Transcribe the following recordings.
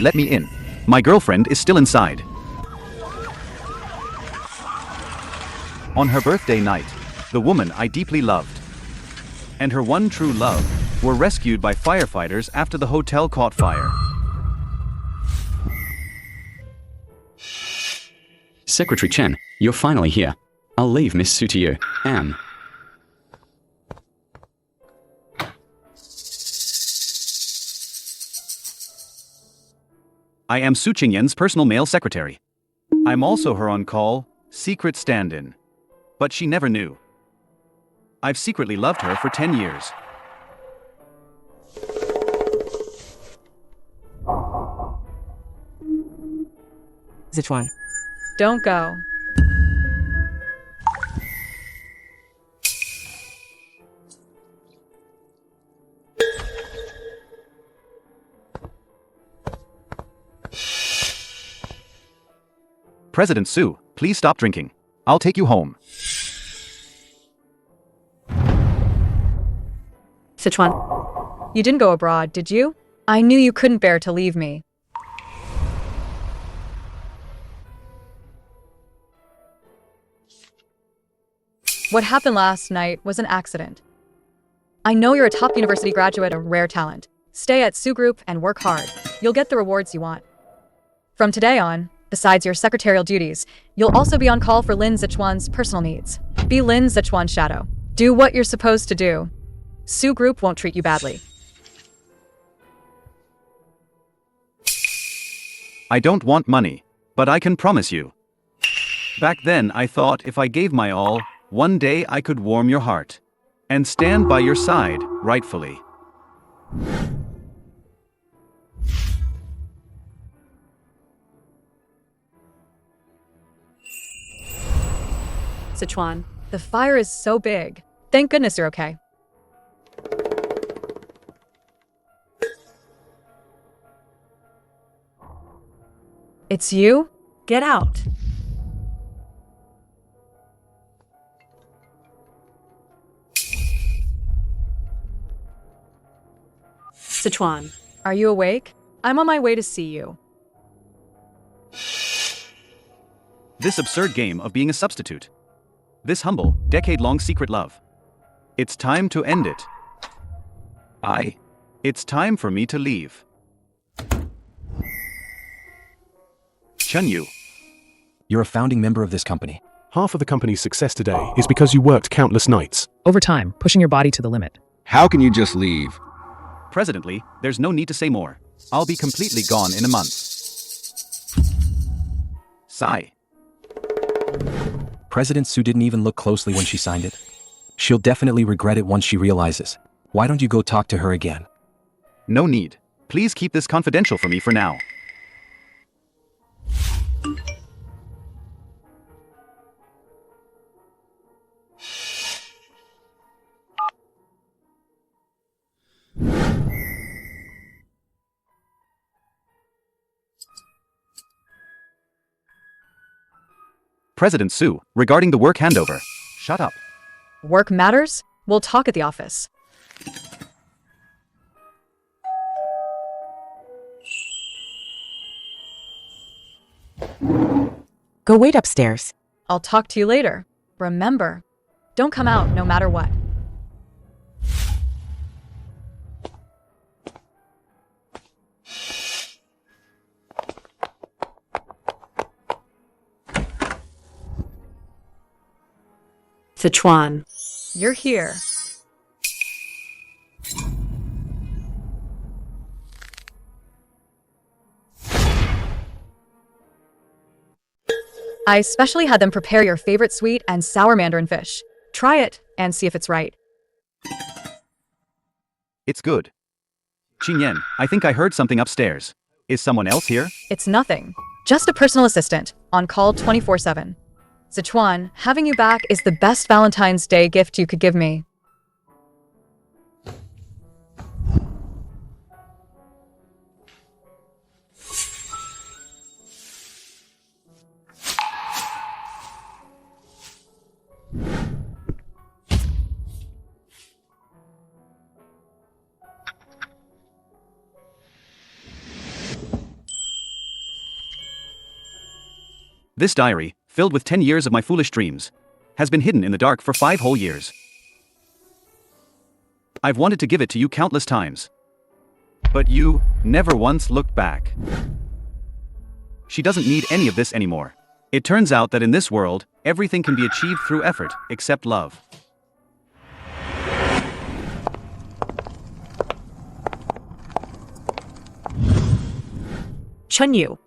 Let me in. My girlfriend is still inside. On her birthday night, the woman I deeply loved and her one true love were rescued by firefighters after the hotel caught fire. Secretary Chen, you're finally here. I'll leave Miss Su Qingyan. I am Su Qingyan's personal male secretary. I'm also her on-call, secret stand-in. But she never knew. I've secretly loved her for 10 years. Zechuan. Don't go. President Su, please stop drinking. I'll take you home. Sichuan. You didn't go abroad, did you? I knew you couldn't bear to leave me. What happened last night was an accident. I know you're a top university graduate, a rare talent. Stay at Su Group and work hard. You'll get the rewards you want. From today on, besides your secretarial duties, you'll also be on call for Lin Zechuan's personal needs. Be Lin Zechuan's shadow. Do what you're supposed to do. Su Group won't treat you badly. I don't want money, but I can promise you. Back then I thought if I gave my all, one day I could warm your heart and stand by your side, rightfully. Sichuan, the fire is so big. Thank goodness you're okay. It's you? Get out. Zechuan. Are you awake? I'm on my way to see you. This absurd game of being a substitute. This humble, decade-long secret love. It's time to end it. It's time for me to leave. Chen Yu. You're a founding member of this company. Half of the company's success today is because you worked countless nights. Over time, pushing your body to the limit. How can you just leave? President, there's no need to say more. I'll be completely gone in a month. Sigh. President Su didn't even look closely when she signed it. She'll definitely regret it once she realizes. Why don't you go talk to her again? No need. Please keep this confidential for me for now. President Su, regarding the work handover. Shut up. Work matters? We'll talk at the office. Go wait upstairs. I'll talk to you later. Remember, don't come out no matter what. Zechuan. You're here. I specially had them prepare your favorite sweet and sour mandarin fish. Try it and see if it's right. It's good. Qingyan, I think I heard something upstairs. Is someone else here? It's nothing. Just a personal assistant, on call 24/7. Zechuan, having you back is the best Valentine's Day gift you could give me. This diary, filled with 10 years of my foolish dreams, has been hidden in the dark for 5 whole years. I've wanted to give it to you countless times. But you never once looked back. She doesn't need any of this anymore. It turns out that in this world, everything can be achieved through effort, except love. Chen Yu.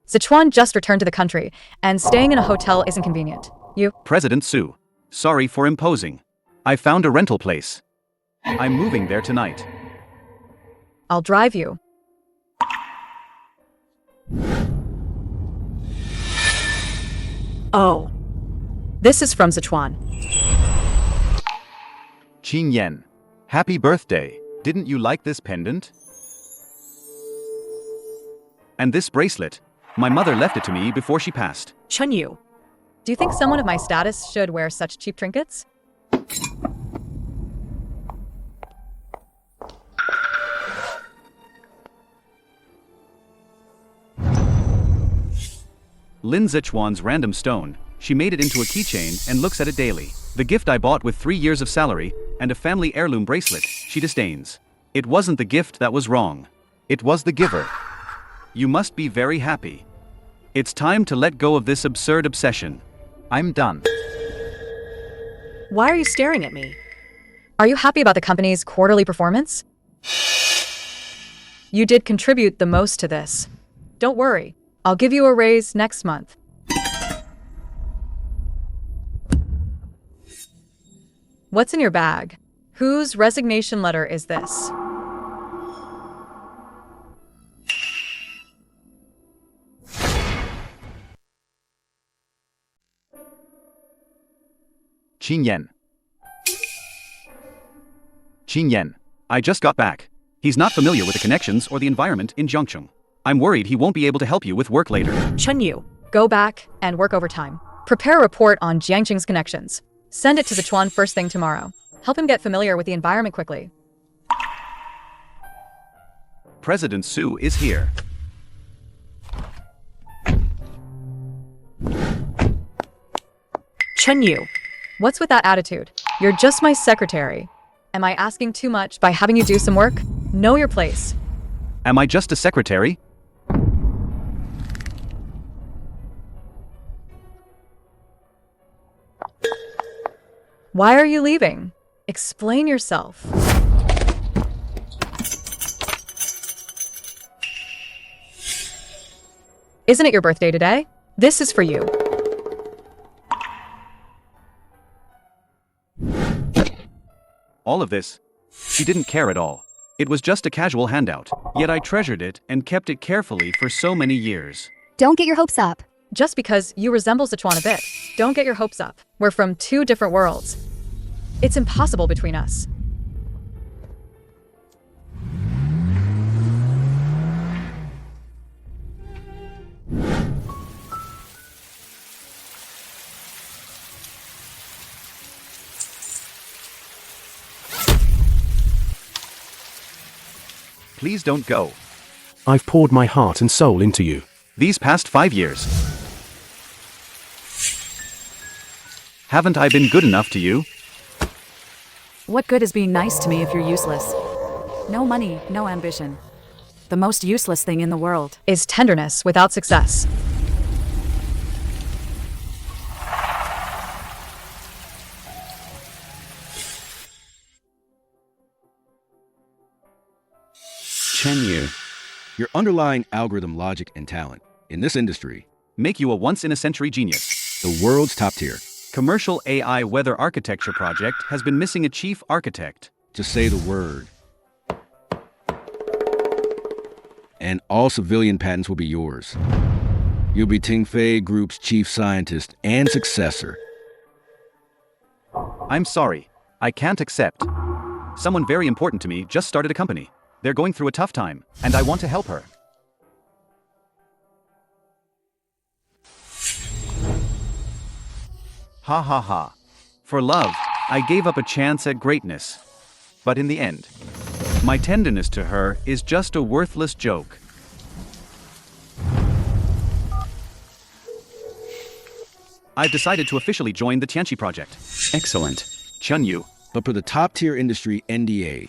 Zechuan just returned to the country, and staying in a hotel isn't convenient. You? President Su. Sorry for imposing. I found a rental place. I'm moving there tonight. I'll drive you. Oh. This is from Zechuan. Qingyan. Happy birthday. Didn't you like this pendant? And this bracelet. My mother left it to me before she passed. Chen Yu. Do you think someone of my status should wear such cheap trinkets? Lin Zechuan's random stone. She made it into a keychain and looks at it daily. The gift I bought with 3 years of salary and a family heirloom bracelet, she disdains. It wasn't the gift that was wrong. It was the giver. You must be very happy. It's time to let go of this absurd obsession. I'm done. Why are you staring at me? Are you happy about the company's quarterly performance? You did contribute the most to this. Don't worry, I'll give you a raise next month. What's in your bag? Whose resignation letter is this? Qingyan. Qingyan. I just got back. He's not familiar with the connections or the environment in Zhangcheng. I'm worried he won't be able to help you with work later. Chen Yu. Go back and work overtime. Prepare a report on Jiangqing's connections. Send it to Zechuan first thing tomorrow. Help him get familiar with the environment quickly. President Su is here. Chen Yu. What's with that attitude? You're just my secretary. Am I asking too much by having you do some work? Know your place. Am I just a secretary? Why are you leaving? Explain yourself. Isn't it your birthday today? This is for you. All of this. She didn't care at all. It was just a casual handout. Yet I treasured it and kept it carefully for so many years. Don't get your hopes up. Just because you resemble Zechuan a bit, don't get your hopes up. We're from 2 different worlds. It's impossible between us. Please don't go. I've poured my heart and soul into you. These past 5 years. Haven't I been good enough to you? What good is being nice to me if you're useless? No money, no ambition. The most useless thing in the world. Is tenderness without success. Chen Yu. Your underlying algorithm logic and talent in this industry Make you a once-in-a-century genius. the world's top tier. Commercial AI weather architecture project has been missing a chief architect. Just say the word. And all civilian patents will be yours. You'll be Tianqi Group's chief scientist and successor. I'm sorry. I can't accept. Someone very important to me just started a company. They're going through a tough time, and I want to help her. Ha ha ha. For love, I gave up a chance at greatness. But in the end, my tenderness to her is just a worthless joke. I've decided to officially join the Tianqi project. Excellent. Chen Yu. But for the top-tier industry NDA,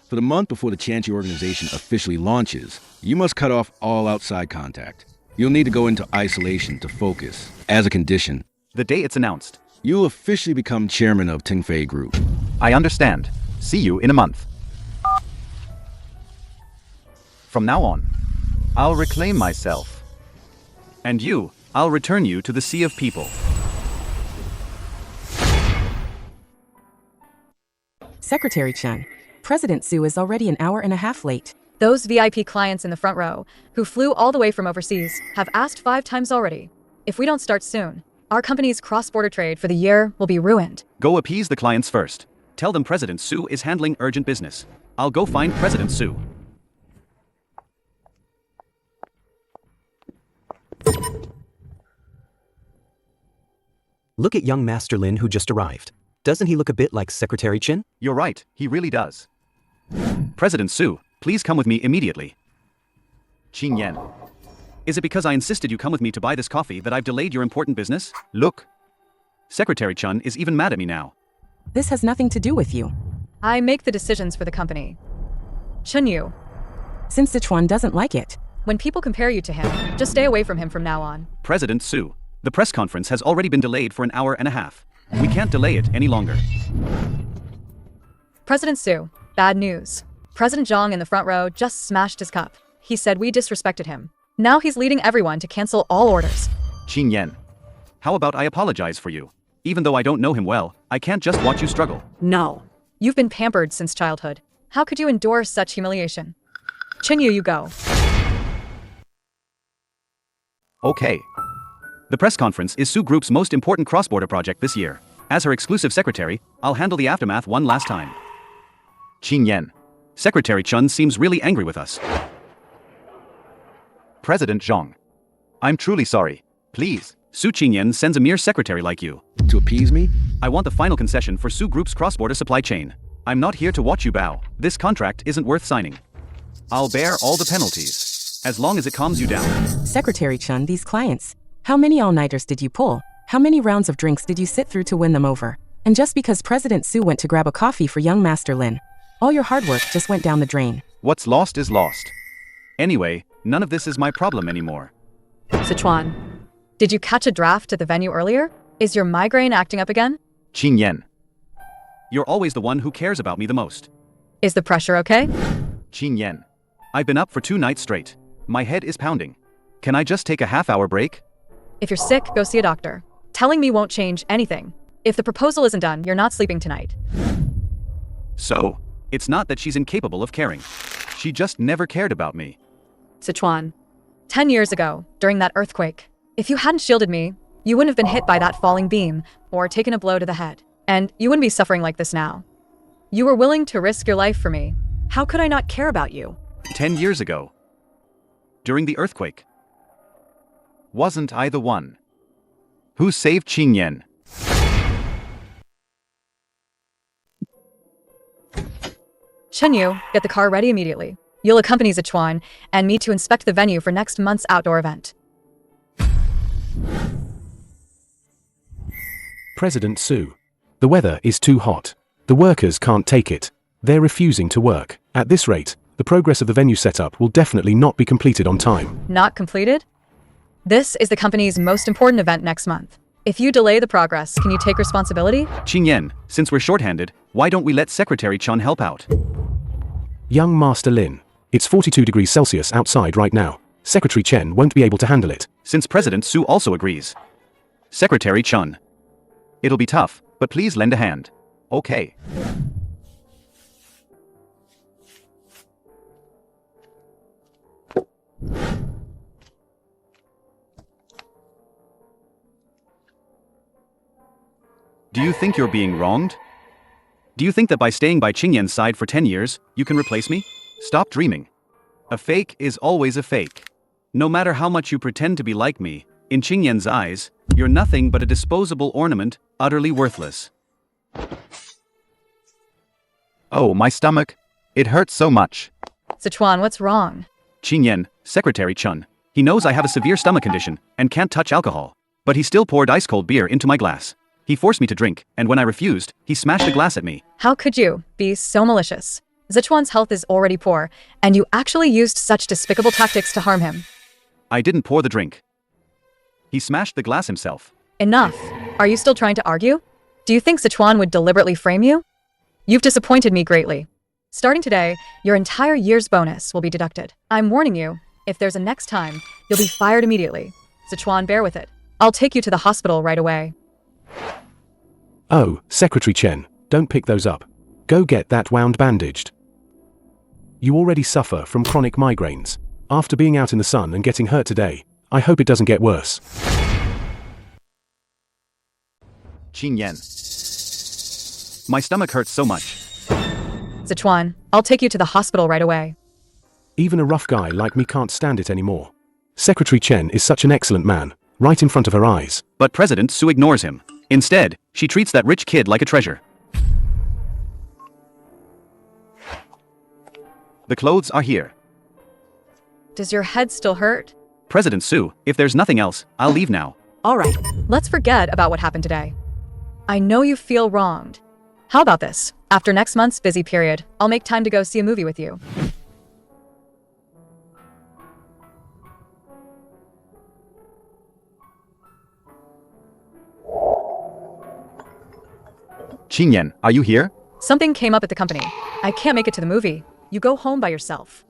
for the month before the Tianqi organization officially launches, you must cut off all outside contact. You'll need to go into isolation to focus. As a condition, The day it's announced. you'll officially become chairman of Tianqi Group. I understand. See you in a month. From now on, I'll reclaim myself. And you, I'll return you to the sea of people. Secretary Chen, President Su is already an hour and a half late. Those VIP clients in the front row, who flew all the way from overseas, have asked 5 times already. If we don't start soon, our company's cross-border trade for the year will be ruined. Go appease the clients first. Tell them President Su is handling urgent business. I'll go find President Su. Look at young Master Lin who just arrived. Doesn't he look a bit like Secretary Chen? You're right, he really does. President Su, please come with me immediately. Qingyan. Is it because I insisted you come with me to buy this coffee that I've delayed your important business? Look. Secretary Chen is even mad at me now. This has nothing to do with you. I make the decisions for the company. Chen Yu, Since Zechuan doesn't like it. when people compare you to him, just stay away from him from now on. President Su, the press conference has already been delayed for an hour and a half. We can't delay it any longer. President Su, bad news. President Zhang in the front row just smashed his cup. He said we disrespected him. Now he's leading everyone to cancel all orders. Qingyan. How about I apologize for you? Even though I don't know him well, I can't just watch you struggle. No. You've been pampered since childhood. How could you endure such humiliation? Chen Yu, you go. Okay. The press conference is Su Group's most important cross-border project this year. As her exclusive secretary, I'll handle the aftermath one last time. Qingyan. Secretary Chen seems really angry with us. President Zhang. I'm truly sorry. Please, Su Qingyan sends a mere secretary like you. To appease me? I want the final concession for Su Group's cross-border supply chain. I'm not here to watch you bow. This contract isn't worth signing. I'll bear all the penalties, as long as it calms you down. Secretary Chen, these clients. How many all-nighters did you pull? How many rounds of drinks did you sit through to win them over? And just because President Su went to grab a coffee for young Master Lin, all your hard work just went down the drain. What's lost is lost. Anyway, none of this is my problem anymore. Zechuan, did you catch a draft at the venue earlier? Is your migraine acting up again? Qingyan. You're always the one who cares about me the most. Is the pressure okay? Qingyan. I've been up for 2 nights straight. My head is pounding. Can I just take a half-hour break? If you're sick, go see a doctor. Telling me won't change anything. If the proposal isn't done, you're not sleeping tonight. So, it's not that she's incapable of caring. She just never cared about me. Zechuan, 10 years ago, during that earthquake, if you hadn't shielded me, you wouldn't have been hit by that falling beam or taken a blow to the head. And you wouldn't be suffering like this now. You were willing to risk your life for me. How could I not care about you? 10 years ago. During the earthquake. Wasn't I the one who saved Qingyan? Chen Yu, get the car ready immediately. You'll accompany Zechuan and me to inspect the venue for next month's outdoor event. President Su. The weather is too hot. The workers can't take it. They're refusing to work. At this rate, the progress of the venue setup will definitely not be completed on time. Not completed? This is the company's most important event next month. If you delay the progress, can you take responsibility? Qingyan, since we're shorthanded, why don't we let Secretary Chen help out? Young Master Lin. It's 42 degrees Celsius outside right now. Secretary Chen won't be able to handle it. Since President Su also agrees. Secretary Chen. It'll be tough, but please lend a hand. Okay. Do you think you're being wronged? Do you think that by staying by Qingyan's side for 10 years, you can replace me? Stop dreaming. A fake is always a fake. No matter how much you pretend to be like me, in Qingyan's eyes, you're nothing but a disposable ornament, utterly worthless. Oh, my stomach. It hurts so much. Zechuan, what's wrong? Qingyan, Secretary Chen. He knows I have a severe stomach condition and can't touch alcohol. But he still poured ice-cold beer into my glass. He forced me to drink, and when I refused, he smashed the glass at me. How could you be so malicious? Zechuan's health is already poor, and you actually used such despicable tactics to harm him. I didn't pour the drink. He smashed the glass himself. Enough. Are you still trying to argue? Do you think Zechuan would deliberately frame you? You've disappointed me greatly. Starting today, your entire year's bonus will be deducted. I'm warning you, if there's a next time, you'll be fired immediately. Zechuan, bear with it. I'll take you to the hospital right away. Oh, Secretary Chen, don't pick those up. Go get that wound bandaged. You already suffer from chronic migraines. After being out in the sun and getting hurt today, I hope it doesn't get worse. Qingyan. My stomach hurts so much. Zechuan, I'll take you to the hospital right away. Even a rough guy like me can't stand it anymore. Secretary Chen is such an excellent man, right in front of her eyes. But President Su ignores him. Instead, she treats that rich kid like a treasure. The clothes are here. Does your head still hurt? President Su, if there's nothing else, I'll leave now. All right, let's forget about what happened today. I know you feel wronged. How about this? After next month's busy period, I'll make time to go see a movie with you. Qingyan, are you here? Something came up at the company. I can't make it to the movie. You go home by yourself.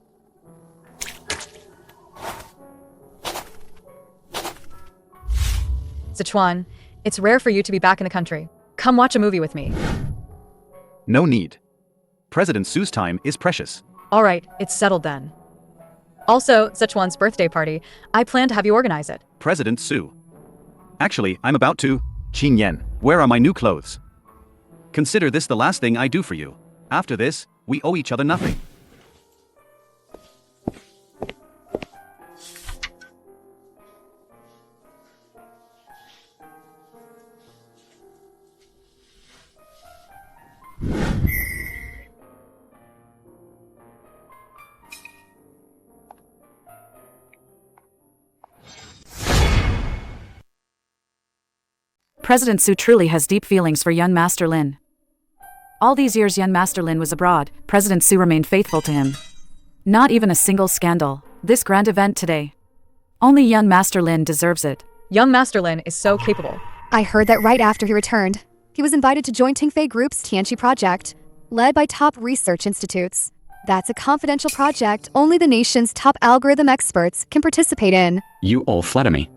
Zechuan, it's rare for you to be back in the country. Come watch a movie with me. No need. President Su's time is precious. All right, it's settled then. Also, Zechuan's birthday party, I plan to have you organize it. President Su. Actually, I'm about to. Qingyan, where are my new clothes? Consider this the last thing I do for you. After this, we owe each other nothing. President Su truly has deep feelings for young Master Lin. All these years young Master Lin was abroad, President Su remained faithful to him. Not even a single scandal. This grand event today. Only young Master Lin deserves it. Young Master Lin is so capable. I heard that right after he returned, he was invited to join Tianqi Group's Tianqi project, led by top research institutes. That's a confidential project only the nation's top algorithm experts can participate in. You all flatter me.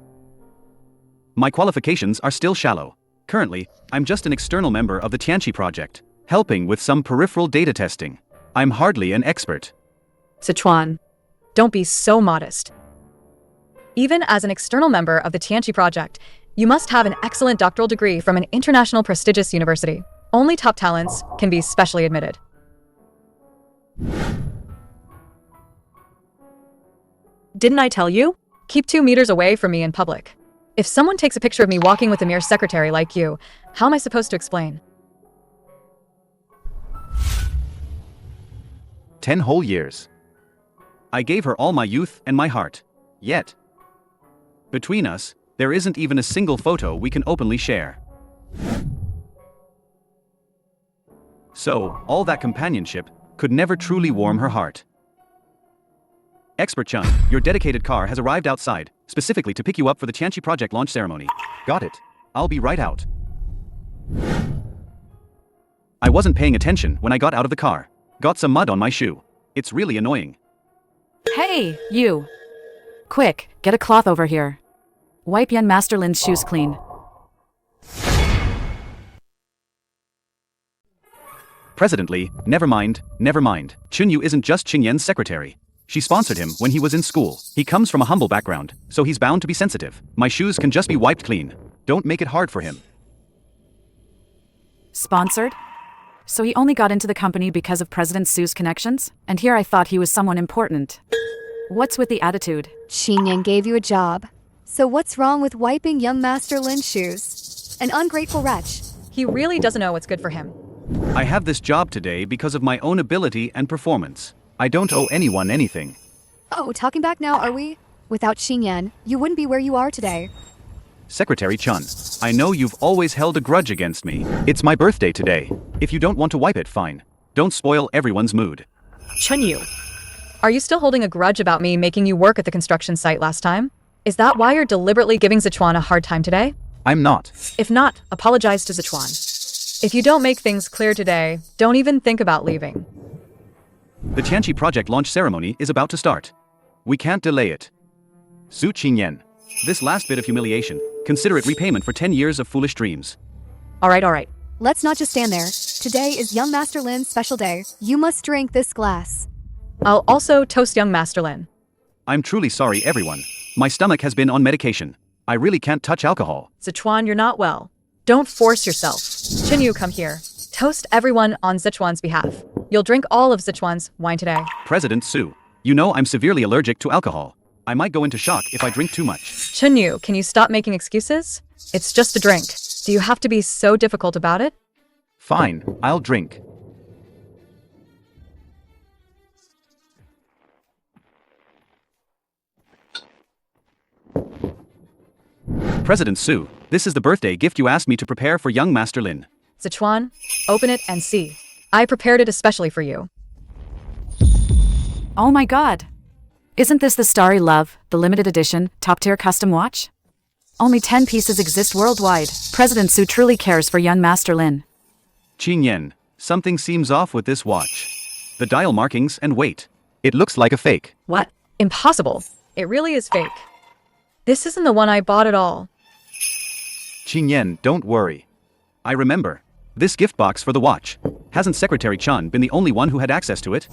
My qualifications are still shallow. Currently, I'm just an external member of the Tianqi project, helping with some peripheral data testing. I'm hardly an expert. Zechuan, don't be so modest. Even as an external member of the Tianqi project, you must have an excellent doctoral degree from an international prestigious university. Only top talents can be specially admitted. Didn't I tell you? Keep 2 meters away from me in public. If someone takes a picture of me walking with a mere secretary like you, how am I supposed to explain? 10 whole years. I gave her all my youth and my heart. Yet, between us, there isn't even a single photo we can openly share. So, all that companionship could never truly warm her heart. Expert Chen, your dedicated car has arrived outside, specifically to pick you up for the Tianqi project launch ceremony. Got it. I'll be right out. I wasn't paying attention when I got out of the car. Got some mud on my shoe. It's really annoying. Hey, you. Quick, get a cloth over here. Wipe young Master Lin's shoes clean. President Li, never mind, never mind. Chen Yu isn't just Qingyan's secretary. She sponsored him when he was in school. He comes from a humble background, so he's bound to be sensitive. My shoes can just be wiped clean. Don't make it hard for him. Sponsored? So he only got into the company because of President Su's connections? And here I thought he was someone important. What's with the attitude? Qingyan gave you a job. So what's wrong with wiping young Master Lin's shoes? An ungrateful wretch. He really doesn't know what's good for him. I have this job today because of my own ability and performance. I don't owe anyone anything. Oh, talking back now, are we? Without Qingyan, you wouldn't be where you are today. Secretary Chen, I know you've always held a grudge against me. It's my birthday today. If you don't want to wipe it, fine. Don't spoil everyone's mood. Chen Yu, are you still holding a grudge about me making you work at the construction site last time? Is that why you're deliberately giving Zechuan a hard time today? I'm not. If not, apologize to Zechuan. If you don't make things clear today, don't even think about leaving. The Tianqi project launch ceremony is about to start. We can't delay it. Su Qingyan, this last bit of humiliation, consider it repayment for 10 years of foolish dreams. All right. Let's not just stand there. Today is young Master Lin's special day. You must drink this glass. I'll also toast young Master Lin. I'm truly sorry, everyone. My stomach has been on medication. I really can't touch alcohol. Zechuan, you're not well. Don't force yourself. Chen Yu, come here. Toast everyone on Zechuan's behalf. You'll drink all of Zechuan's wine today. President Su, you know I'm severely allergic to alcohol. I might go into shock if I drink too much. Chen Yu, can you stop making excuses? It's just a drink. Do you have to be so difficult about it? Fine, I'll drink. President Su, this is the birthday gift you asked me to prepare for young Master Lin. Zechuan, open it and see. I prepared it especially for you. Oh my god. Isn't this the Starry Love, the limited edition, top-tier custom watch? Only 10 pieces exist worldwide. President Su truly cares for young Master Lin. Qingyan, something seems off with this watch. The dial markings and weight. It looks like a fake. What? Impossible. It really is fake. This isn't the one I bought at all. Qingyan, don't worry. I remember. This gift box for the watch. Hasn't Secretary Chen been the only one who had access to it?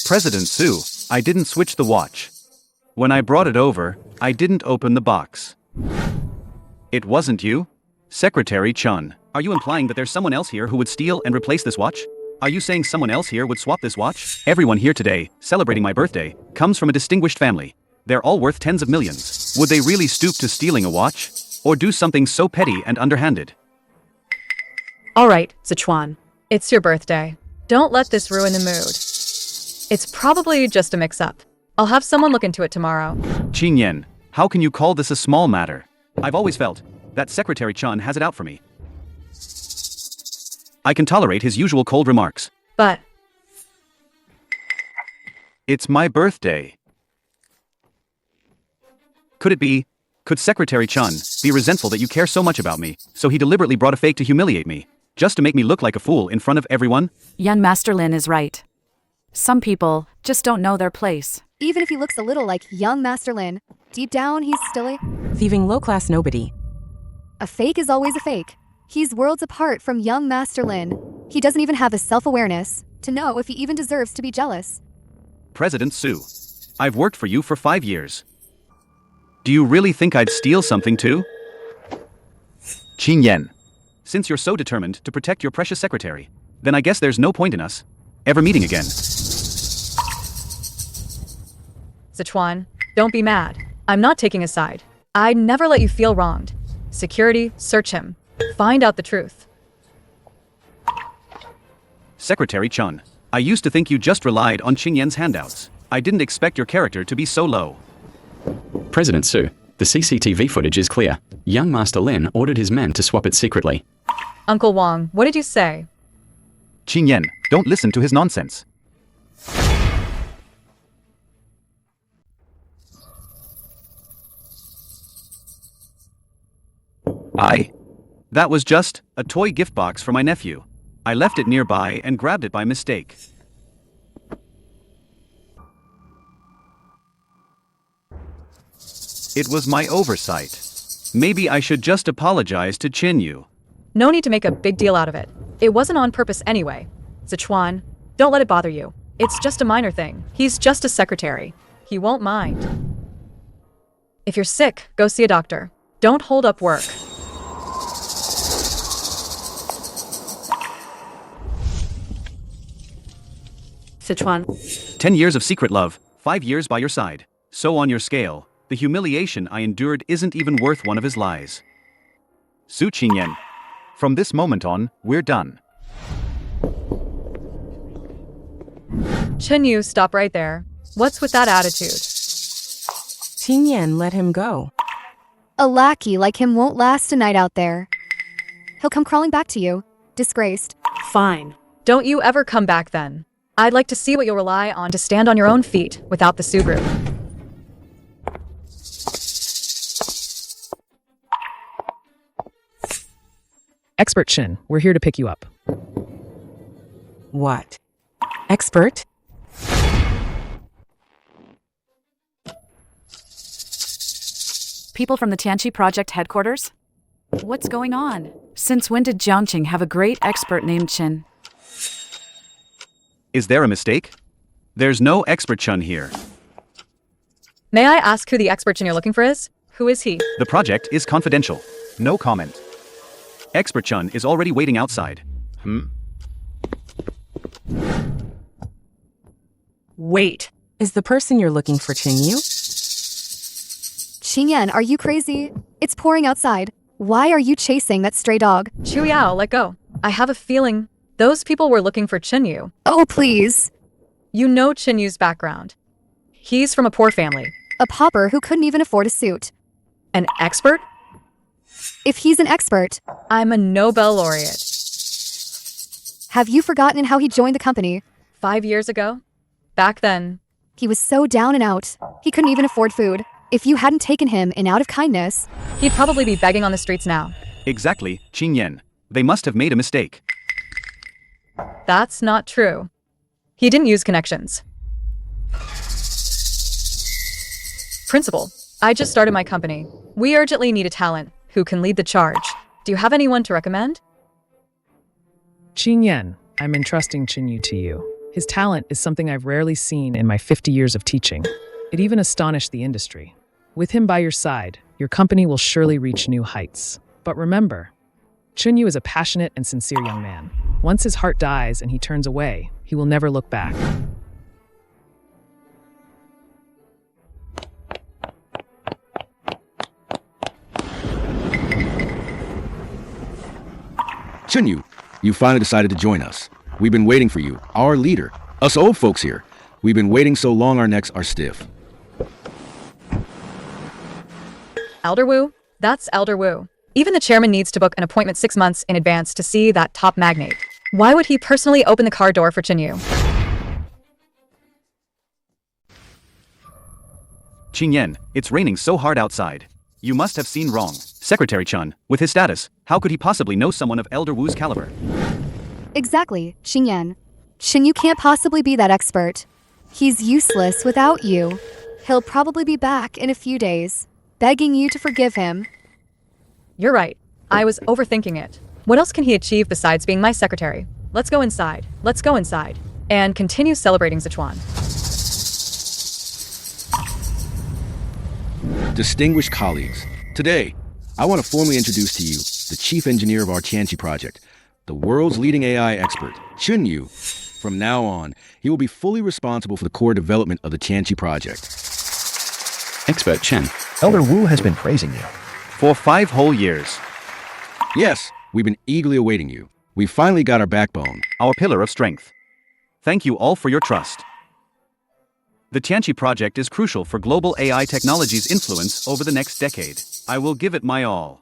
President Su, I didn't switch the watch. When I brought it over, I didn't open the box. It wasn't you? Secretary Chen, are you implying that there's someone else here who would steal and replace this watch? Are you saying someone else here would swap this watch? Everyone here today, celebrating my birthday, comes from a distinguished family. They're all worth tens of millions. Would they really stoop to stealing a watch? Or do something so petty and underhanded? All right, Zechuan. It's your birthday. Don't let this ruin the mood. It's probably just a mix-up. I'll have someone look into it tomorrow. Qingyan, how can you call this a small matter? I've always felt that Secretary Chen has it out for me. I can tolerate his usual cold remarks. But it's my birthday. Could Secretary Chen be resentful that you care so much about me, so he deliberately brought a fake to humiliate me, just to make me look like a fool in front of everyone? Young Master Lin is right. Some people just don't know their place. Even if he looks a little like young Master Lin, deep down he's still a Thieving low-class nobody. fake is always a fake. He's worlds apart from young Master Lin. He doesn't even have the self-awareness to know if he even deserves to be jealous. President Su, I've worked for you for 5 years. Do you really think I'd steal something too? Qingyan, since you're so determined to protect your precious secretary, then I guess there's no point in us ever meeting again. Zechuan, don't be mad. I'm not taking a side. I'd never let you feel wronged. Security, search him. Find out the truth. Secretary Chen, I used to think you just relied on Qingyan's handouts. I didn't expect your character to be so low. President Su, the CCTV footage is clear. Young Master Lin ordered his men to swap it secretly. Uncle Wang, what did you say? Qingyan, don't listen to his nonsense. That was just a toy gift box for my nephew. I left it nearby and grabbed it by mistake. It was my oversight. Maybe I should just apologize to Chen Yu. No need to make a big deal out of it. It wasn't on purpose anyway. Zechuan, don't let it bother you. It's just a minor thing. He's just a secretary. He won't mind. If you're sick, go see a doctor. Don't hold up work. Zechuan. 10 years of secret love, 5 years by your side. So on your scale, the humiliation I endured isn't even worth one of his lies. Su Qingyan, from this moment on, we're done. Chen Yu, stop right there. What's with that attitude? Qingyan let him go. A lackey like him won't last a night out there. He'll come crawling back to you, disgraced. Fine. Don't you ever come back then. I'd like to see what you'll rely on to stand on your own feet without the Su Group. Expert Chen, we're here to pick you up. What? Expert? People from the Tianqi Project headquarters? What's going on? Since when did Jiangqing have a great expert named Chen? Is there a mistake? There's no expert Chen here. May I ask who the expert Chen you're looking for is? Who is he? The project is confidential. No comment. Expert Chen is already waiting outside. Wait. Is the person you're looking for Chen Yu? Qingyan, are you crazy? It's pouring outside. Why are you chasing that stray dog? Chu Yao, let go. I have a feeling those people were looking for Chen Yu. Oh, please. You know Chen Yu's background. He's from a poor family. A pauper who couldn't even afford a suit. An expert? If he's an expert, I'm a Nobel laureate. have you forgotten how he joined the company? 5 years ago? Back then, He was so down and out. He couldn't even afford food. If you hadn't taken him in out of kindness, he'd probably be begging on the streets now. Exactly, Qingyan. They must have made a mistake. That's not true. He didn't use connections. Principal, I just started my company. We urgently need a talent who can lead the charge. Do you have anyone to recommend? Qingyan, I'm entrusting Chen Yu to you. His talent is something I've rarely seen in my 50 years of teaching. It even astonished the industry. With him by your side, your company will surely reach new heights. But remember, Chen Yu is a passionate and sincere young man. Once his heart dies and he turns away, he will never look back. Chen Yu, you finally decided to join us. We've been waiting for you, our leader. Us old folks here. We've been waiting so long our necks are stiff. Elder Wu? That's Elder Wu. Even the chairman needs to book an appointment 6 months in advance to see that top magnate. Why would he personally open the car door for Chen Yu? Qingyan, it's raining so hard outside. You must have seen wrong. Secretary Chen, with his status, how could he possibly know someone of Elder Wu's caliber? exactly, Qingyan. Chen Yu can't possibly be that expert. He's useless without you. He'll probably be back in a few days, begging you to forgive him. You're right. I was overthinking it. What else can he achieve besides being my secretary? Let's go inside. Let's go inside. And continue celebrating Zechuan. Distinguished colleagues, today, I want to formally introduce to you the chief engineer of our Tianqi project, the world's leading AI expert, Chen Yu. From now on, he will be fully responsible for the core development of the Tianqi project. Expert Chen. Elder Wu has been praising you. For 5 whole years. Yes, we've been eagerly awaiting you. We finally got our backbone. Our pillar of strength. Thank you all for your trust. The Tianqi project is crucial for global AI technology's influence over the next decade. I will give it my all.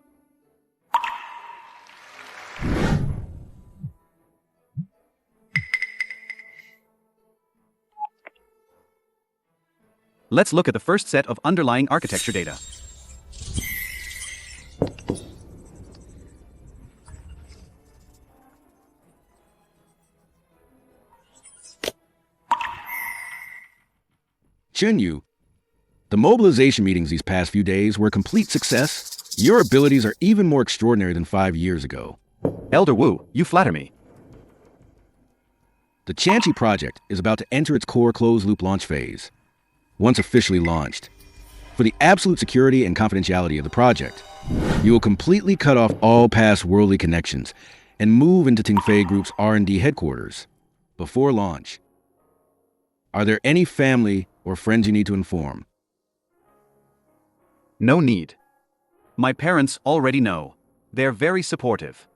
Let's look at the first set of underlying architecture data. Chen Yu, the mobilization meetings these past few days were a complete success. Your abilities are even more extraordinary than 5 years ago. Elder Wu, you flatter me. The Tianqi project is about to enter its core closed-loop launch phase. Once officially launched, for the absolute security and confidentiality of the project, you will completely cut off all past worldly connections and move into Tianqi Group's R&D headquarters. Before launch, are there any family or friends you need to inform? No need. My parents already know. They're very supportive.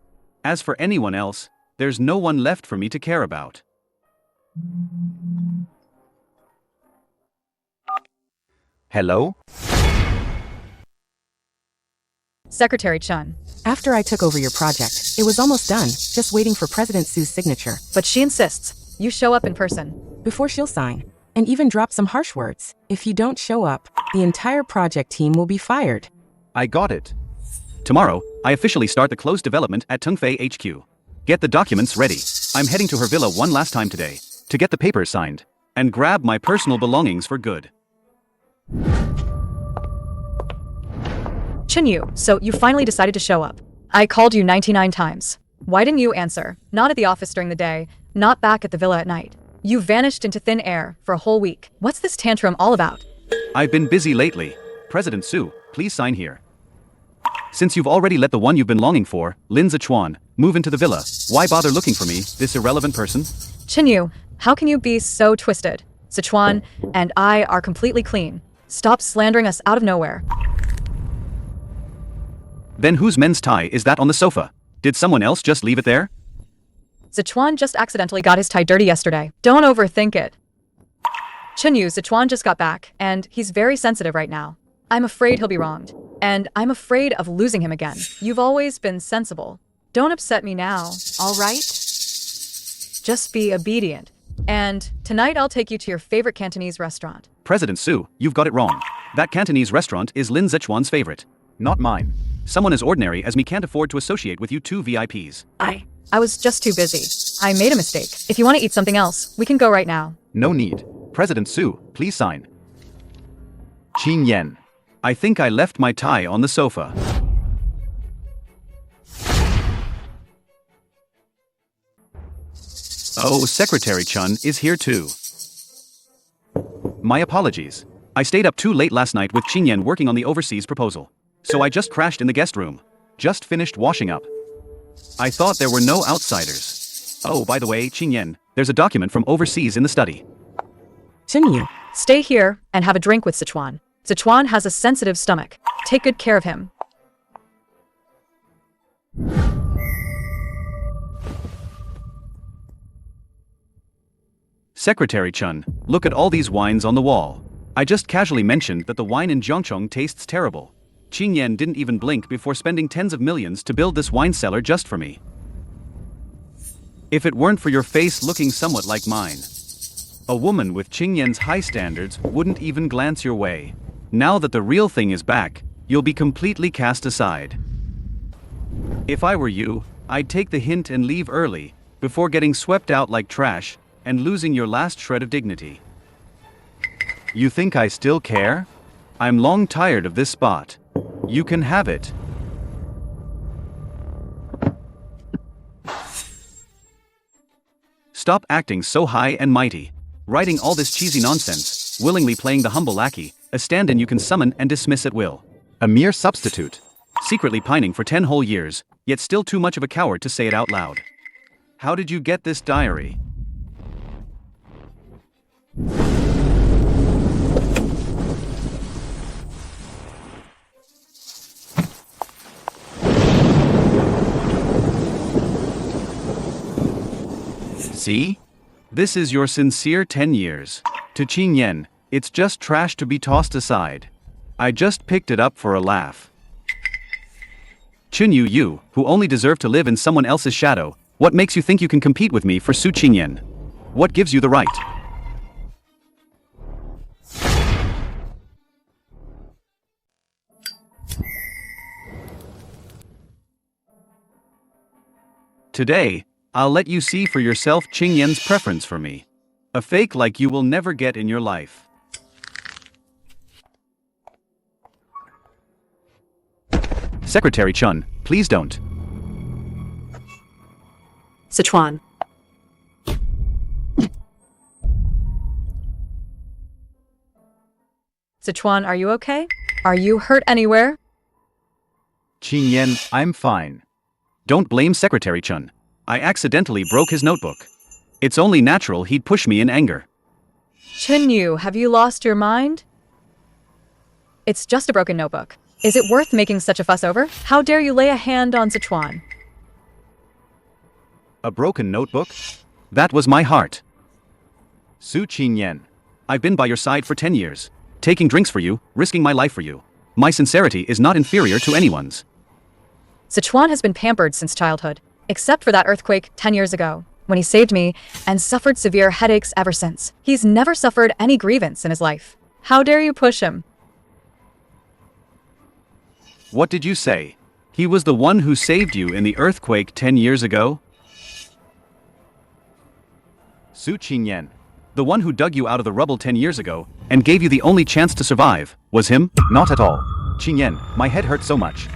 As for anyone else, there's no one left for me to care about. Hello? Secretary Chen. After I took over your project, it was almost done, just waiting for President Su's signature. But she insists you show up in person. Before she'll sign, and even drop some harsh words. If you don't show up, the entire project team will be fired. I got it. Tomorrow, I officially start the closed development at Tianqi HQ. Get the documents ready. I'm heading to her villa one last time today, to get the papers signed, and grab my personal belongings for good. Chen Yu, so you finally decided to show up. I called you 99 times. Why didn't you answer? Not at the office during the day, not back at the villa at night. You vanished into thin air for a whole week. What's this tantrum all about? I've been busy lately. President Su, please sign here. Since you've already let the one you've been longing for, Lin Zechuan, move into the villa, why bother looking for me, this irrelevant person? Chen Yu, how can you be so twisted? Zechuan and I are completely clean. Stop slandering us out of nowhere. Then whose men's tie is that on the sofa? Did someone else just leave it there? Zechuan just accidentally got his tie dirty yesterday. Don't overthink it. Chen Yu, Zechuan just got back, and he's very sensitive right now. I'm afraid he'll be wronged, and I'm afraid of losing him again. You've always been sensible. Don't upset me now, all right? Just be obedient. And tonight I'll take you to your favorite Cantonese restaurant. President Su, you've got it wrong. That Cantonese restaurant is Lin Zechuan's favorite, not mine. Someone as ordinary as me can't afford to associate with you two VIPs. I was just too busy. I made a mistake. If you want to eat something else, we can go right now. No need. President Su, please sign. Qingyan. I think I left my tie on the sofa. Oh, Secretary Chen is here too. My apologies. I stayed up too late last night with Qingyan working on the overseas proposal. So I just crashed in the guest room. Just finished washing up. I thought there were no outsiders. Oh, by the way, Qingyan, there's a document from overseas in the study. Chen Yu. Stay here and have a drink with Zechuan. Zechuan has a sensitive stomach. Take good care of him. Secretary Chen, look at all these wines on the wall. I just casually mentioned that the wine in Jiangchong tastes terrible. Qingyan didn't even blink before spending tens of millions to build this wine cellar just for me. If it weren't for your face looking somewhat like mine, a woman with Qingyan's high standards wouldn't even glance your way. Now that the real thing is back, you'll be completely cast aside. If I were you, I'd take the hint and leave early, before getting swept out like trash and losing your last shred of dignity. You think I still care? I'm long tired of this spot. You can have it. Stop acting so high and mighty, writing all this cheesy nonsense, willingly playing the humble lackey, a stand-in you can summon and dismiss at will. A mere substitute. Secretly pining for 10 whole years, yet still too much of a coward to say it out loud. How did you get this diary? See? This is your sincere 10 years. To Qingyan, it's just trash to be tossed aside. I just picked it up for a laugh. Chen Yu, who only deserve to live in someone else's shadow, what makes you think you can compete with me for Su Qingyan? What gives you the right? Today, I'll let you see for yourself Qingyan's preference for me. A fake like you will never get in your life. Secretary Chen, please don't. Zechuan. Zechuan, are you okay? Are you hurt anywhere? Qingyan, I'm fine. Don't blame Secretary Chen. I accidentally broke his notebook. It's only natural he'd push me in anger. Chen Yu, have you lost your mind? It's just a broken notebook. Is it worth making such a fuss over? How dare you lay a hand on Zechuan? A broken notebook? That was my heart. Su Qingyan, I've been by your side for 10 years, taking drinks for you, risking my life for you. My sincerity is not inferior to anyone's. Zechuan has been pampered since childhood, except for that earthquake 10 years ago, when he saved me and suffered severe headaches ever since. He's never suffered any grievance in his life. How dare you push him? What did you say? He was the one who saved you in the earthquake 10 years ago? Su Qingyan, the one who dug you out of the rubble 10 years ago and gave you the only chance to survive, was him? Not at all. Qingyan, my head hurts so much.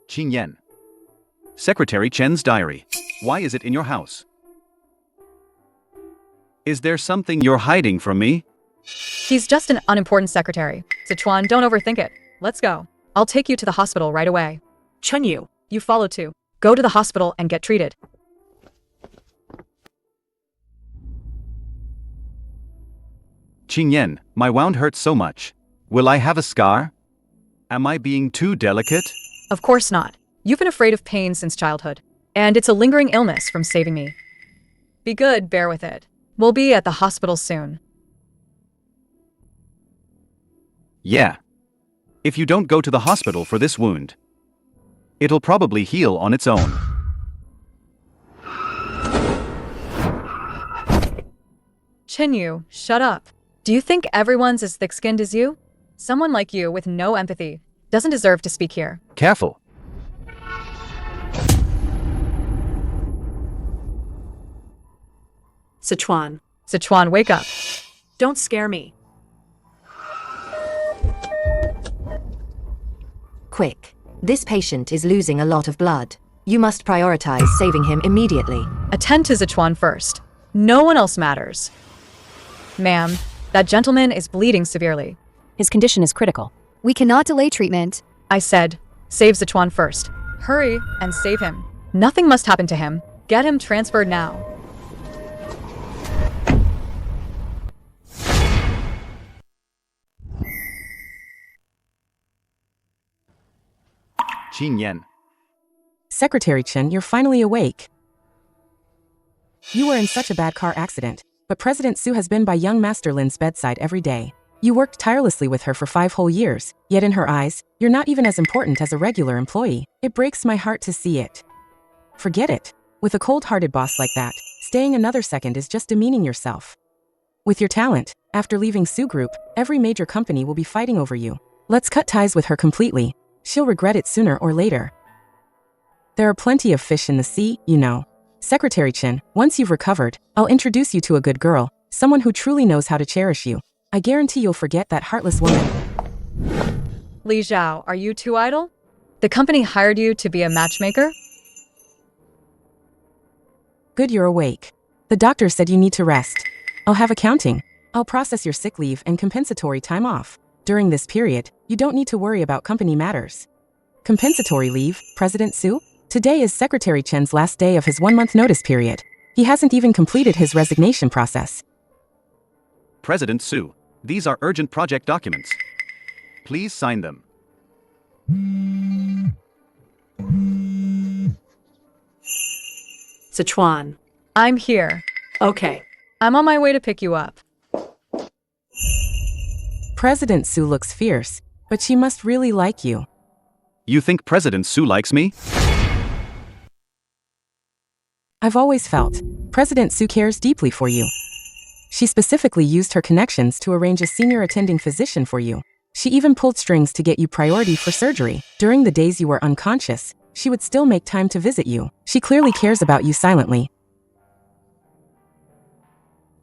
Qingyan. Secretary Chen's diary. Why is it in your house? Is there something you're hiding from me? He's just an unimportant secretary. Zechuan, don't overthink it. Let's go. I'll take you to the hospital right away. Chen Yu. You follow too. Go to the hospital and get treated. Qingyan, my wound hurts so much. Will I have a scar? Am I being too delicate? Of course not. You've been afraid of pain since childhood, and it's a lingering illness from saving me. Be good, bear with it. We'll be at the hospital soon. Yeah. If you don't go to the hospital for this wound, it'll probably heal on its own. Chen Yu, shut up. Do you think everyone's as thick-skinned as you? Someone like you with no empathy doesn't deserve to speak here. Careful. Zechuan. Zechuan, wake up. Don't scare me. Quick. This patient is losing a lot of blood. You must prioritize saving him immediately. Attend to Zechuan first. No one else matters. Ma'am, that gentleman is bleeding severely. His condition is critical. We cannot delay treatment. I said, save Zechuan first. Hurry and save him. Nothing must happen to him. Get him transferred now. Qingyan. Secretary Chen, you're finally awake. You were in such a bad car accident, but President Su has been by young Master Lin's bedside every day. You worked tirelessly with her for 5 whole years, yet in her eyes, you're not even as important as a regular employee. It breaks my heart to see it. Forget it. With a cold-hearted boss like that, staying another second is just demeaning yourself. With your talent, after leaving Su Group, every major company will be fighting over you. Let's cut ties with her completely. She'll regret it sooner or later. There are plenty of fish in the sea, you know. Secretary Chen, once you've recovered, I'll introduce you to a good girl, someone who truly knows how to cherish you. I guarantee you'll forget that heartless woman. Li Zhao, are you too idle? The company hired you to be a matchmaker? Good, you're awake. The doctor said you need to rest. I'll have accounting. I'll process your sick leave and compensatory time off. During this period, you don't need to worry about company matters. Compensatory leave, President Su? Today is Secretary Chen's last day of his 1-month notice period. He hasn't even completed his resignation process. President Su, these are urgent project documents. Please sign them. Zechuan. I'm here. Okay. I'm on my way to pick you up. President Su looks fierce, but she must really like you. You think President Su likes me? I've always felt President Su cares deeply for you. She specifically used her connections to arrange a senior attending physician for you. She even pulled strings to get you priority for surgery. During the days you were unconscious, she would still make time to visit you. She clearly cares about you silently.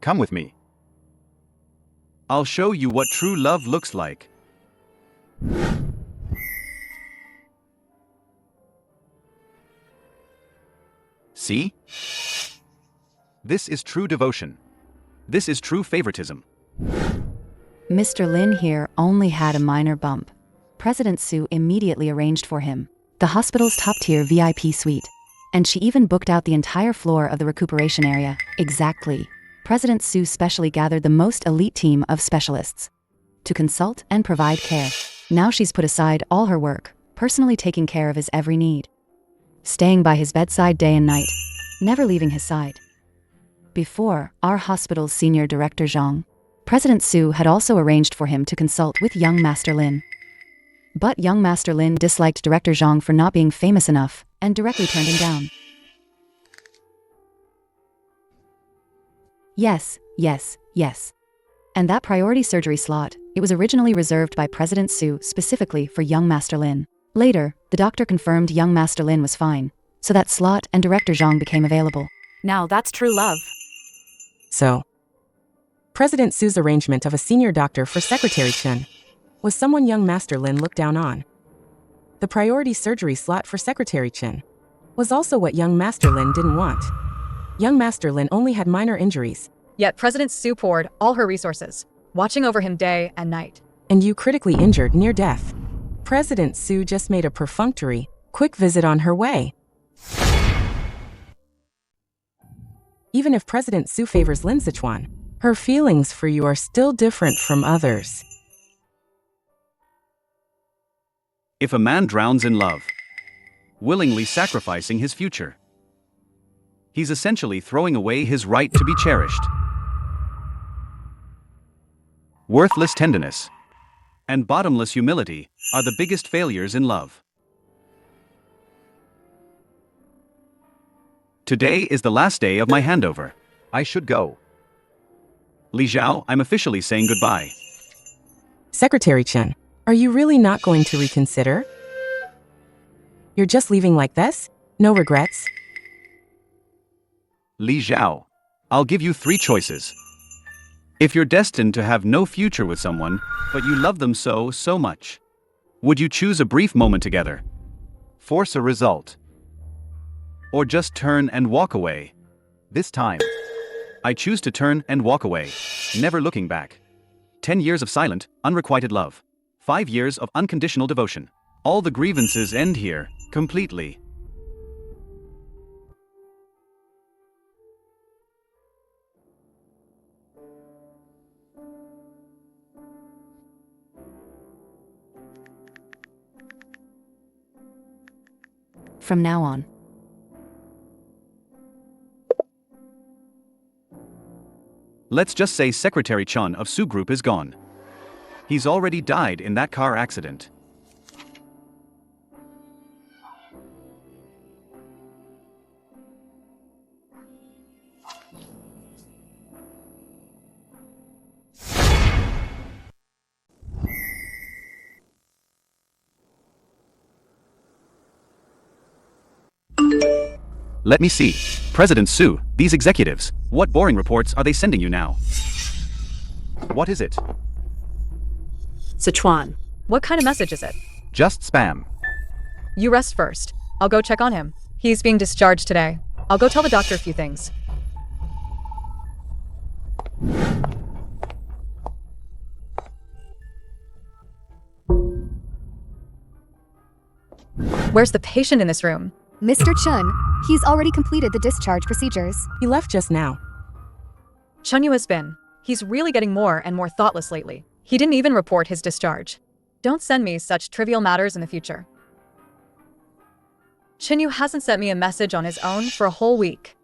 Come with me. I'll show you what true love looks like. See? This is true devotion. This is true favoritism. Mr. Lin here only had a minor bump. President Su immediately arranged for him the hospital's top-tier VIP suite, and she even booked out the entire floor of the recuperation area. Exactly. President Su specially gathered the most elite team of specialists to consult and provide care. Now she's put aside all her work, personally taking care of his every need, staying by his bedside day and night, never leaving his side. Before, our hospital's senior director Zhang, President Su had also arranged for him to consult with young Master Lin. But young Master Lin disliked Director Zhang for not being famous enough, and directly turned him down. Yes. And that priority surgery slot, it was originally reserved by President Su specifically for young Master Lin. Later, the doctor confirmed young Master Lin was fine, so that slot and Director Zhang became available. Now that's true love. So, President Su's arrangement of a senior doctor for Secretary Chen was someone young Master Lin looked down on. The priority surgery slot for Secretary Chen was also what young Master Lin didn't want. Young Master Lin only had minor injuries. Yet President Su poured all her resources, watching over him day and night. And you critically injured near death. President Su just made a perfunctory, quick visit on her way. Even if President Su favors Lin Zechuan, her feelings for you are still different from others. If a man drowns in love, willingly sacrificing his future, he's essentially throwing away his right to be cherished. Worthless tenderness and bottomless humility are the biggest failures in love. Today is the last day of my handover. I should go. Li Zhao, I'm officially saying goodbye. Secretary Chen, are you really not going to reconsider? You're just leaving like this? No regrets? Li Zhao, I'll give you 3 choices. If you're destined to have no future with someone, but you love them so much, would you choose a brief moment together, force a result, or just turn and walk away? This time, I choose to turn and walk away, never looking back. 10 years of silent, unrequited love. 5 years of unconditional devotion. All the grievances end here, completely. From now on. Let's just say Secretary Chen of Su Group is gone. He's already died in that car accident. Let me see. President Su, these executives, what boring reports are they sending you now? What is it? Zechuan. What kind of message is it? Just spam. You rest first. I'll go check on him. He's being discharged today. I'll go tell the doctor a few things. Where's the patient in this room? Mr. Chen, he's already completed the discharge procedures. He left just now. Chen Yu has been. He's really getting more and more thoughtless lately. He didn't even report his discharge. Don't send me such trivial matters in the future. Chen Yu hasn't sent me a message on his own for a whole week.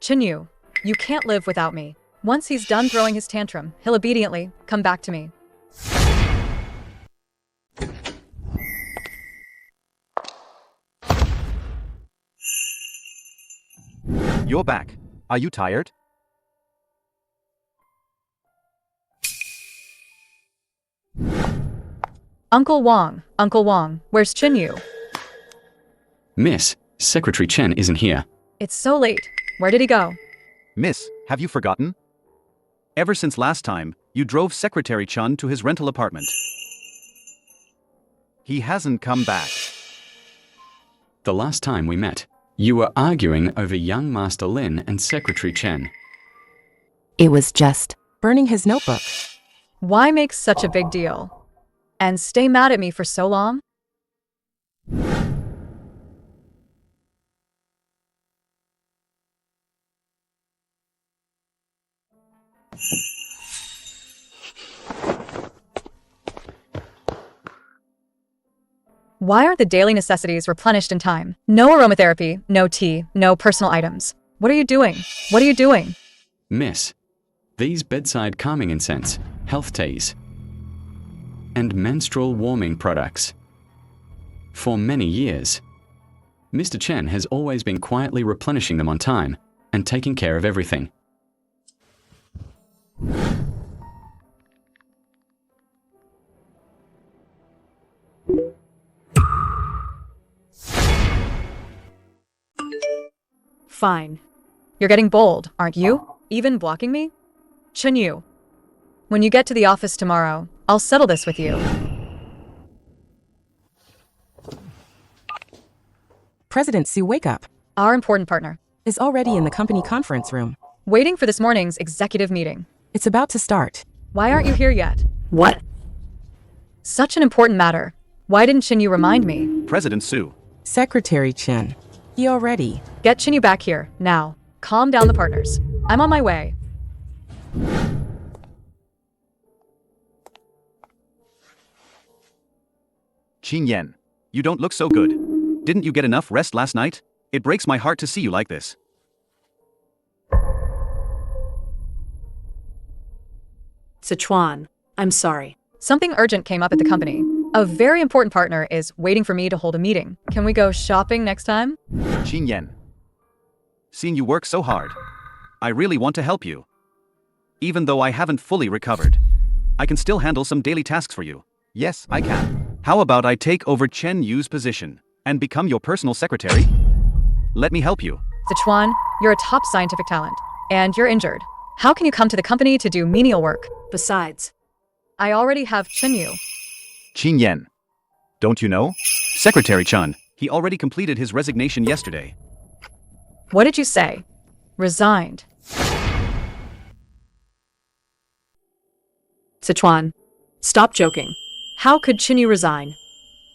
Chen Yu, you can't live without me. Once he's done throwing his tantrum, he'll obediently come back to me. You're back. Are you tired? Uncle Wang, where's Chen Yu? Miss, Secretary Chen isn't here. It's so late. Where did he go? Miss, have you forgotten? Ever since last time, you drove Secretary Chen to his rental apartment. He hasn't come back. The last time we met, you were arguing over young Master Lin and Secretary Chen. It was just burning his notebook. Why make such a big deal? And stay mad at me for so long? Why aren't the daily necessities replenished in time? No aromatherapy, no tea, no personal items. What are you doing? What are you doing? Miss, these bedside calming incense, health teas, and menstrual warming products. For many years, Mr. Chen has always been quietly replenishing them on time and taking care of everything. Fine. You're getting bold, aren't you? Even blocking me? Chen Yu. When you get to the office tomorrow, I'll settle this with you. President Su, wake up. Our important partner Is already in the company conference room. waiting for this morning's executive meeting. It's about to start. Why aren't you here yet? What? Such an important matter. Why didn't Chen Yu remind me? President Su. Secretary Chen. He already. Get Chen Yu back here, now. Calm down the partners. I'm on my way. Qingyan, you don't look so good. Didn't you get enough rest last night? It breaks my heart to see you like this. Zechuan, I'm sorry. Something urgent came up at the company. A very important partner is waiting for me to hold a meeting. Can we go shopping next time? Qingyan. Seeing you work so hard, I really want to help you. Even though I haven't fully recovered, I can still handle some daily tasks for you. Yes, I can. How about I take over Chen Yu's position and become your personal secretary? Let me help you. Zechuan, you're a top scientific talent, and you're injured. How can you come to the company to do menial work? Besides, I already have Chen Yu. Qingyan. Don't you know? Secretary Chen, he already completed his resignation yesterday. What did you say? Resigned. Zechuan, stop joking. How could Chen Yu resign?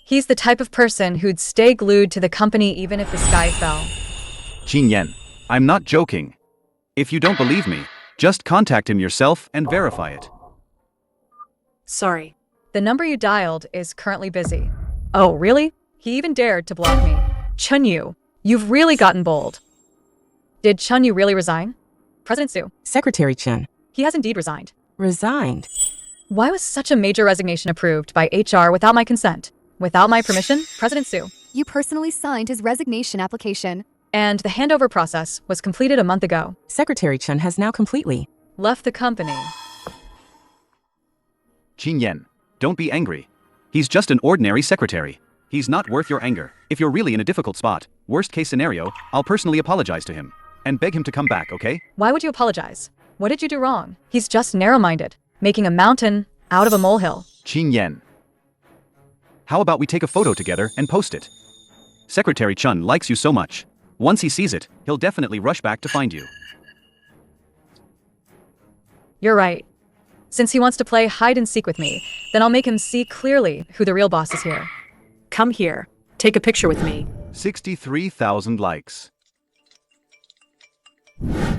He's the type of person who'd stay glued to the company even if the sky fell. Qingyan, I'm not joking. If you don't believe me, just contact him yourself and verify it. Sorry. The number you dialed is currently busy. Oh, really? He even dared to block me. Chen Yu, you've really gotten bold. Did Chen Yu really resign? President Su. Secretary Chen. He has indeed resigned. Resigned. Why was such a major resignation approved by HR without my consent? Without my permission? President Su. You personally signed his resignation application. And the handover process was completed a month ago. Secretary Chen has now completely Left the company. Qingyan, don't be angry. He's just an ordinary secretary. He's not worth your anger. If you're really in a difficult spot, worst case scenario, I'll personally apologize to him and beg him to come back, okay? Why would you apologize? What did you do wrong? He's just narrow-minded, making a mountain out of a molehill. Qingyan. How about we take a photo together and post it? Secretary Chen likes you so much. Once he sees it, he'll definitely rush back to find you. You're right. Since he wants to play hide-and-seek with me, then I'll make him see clearly who the real boss is here. Come here. Take a picture with me. 63,000 likes.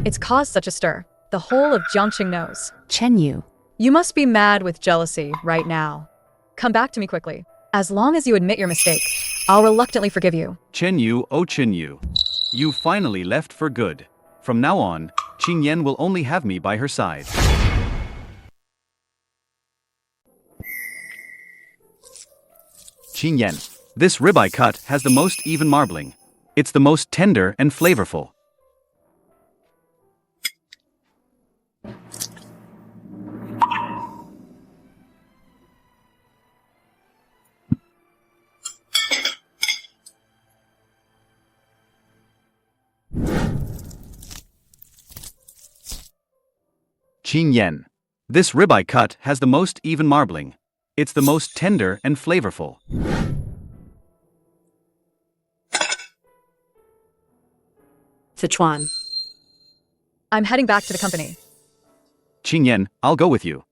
It's caused such a stir. The whole of Jiangqing knows. Chen Yu. You must be mad with jealousy right now. Come back to me quickly. As long as you admit your mistake, I'll reluctantly forgive you. Chen Yu, oh Chen Yu. You finally left for good. From now on, Qingyan will only have me by her side. Qingyan, this ribeye cut has the most even marbling. It's the most tender and flavorful. Qingyan, this ribeye cut has the most even marbling. It's the most tender and flavorful. Zechuan. I'm heading back to the company. Qingyan, I'll go with you.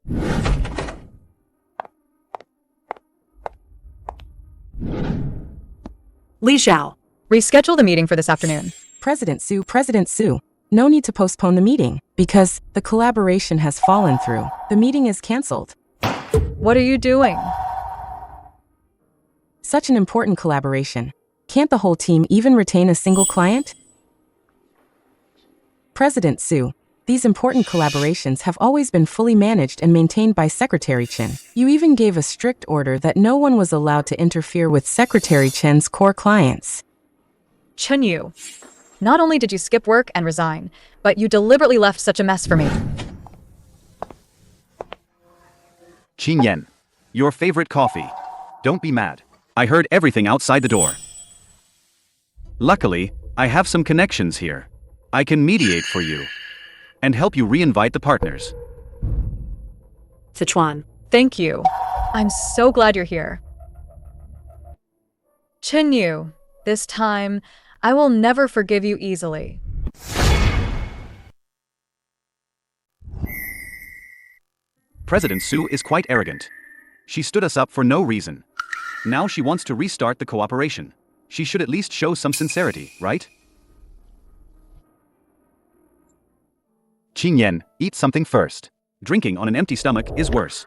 Li Zhao. Reschedule the meeting for this afternoon. President Su. No need to postpone the meeting, because the collaboration has fallen through. The meeting is cancelled. What are you doing? Such an important collaboration. Can't the whole team even retain a single client? President Su, these important collaborations have always been fully managed and maintained by Secretary Chen. You even gave a strict order that no one was allowed to interfere with Secretary Chen's core clients. Chen Yu, not only did you skip work and resign, but you deliberately left such a mess for me. Qingyan, your favorite coffee. Don't be mad. I heard everything outside the door. Luckily, I have some connections here. I can mediate for you and help you re-invite the partners. Zechuan. Thank you. I'm so glad you're here. Chen Yu, this time, I will never forgive you easily. President Su is quite arrogant. She stood us up for no reason. Now she wants to restart the cooperation. She should at least show some sincerity, right? Qingyan, eat something first. Drinking on an empty stomach is worse.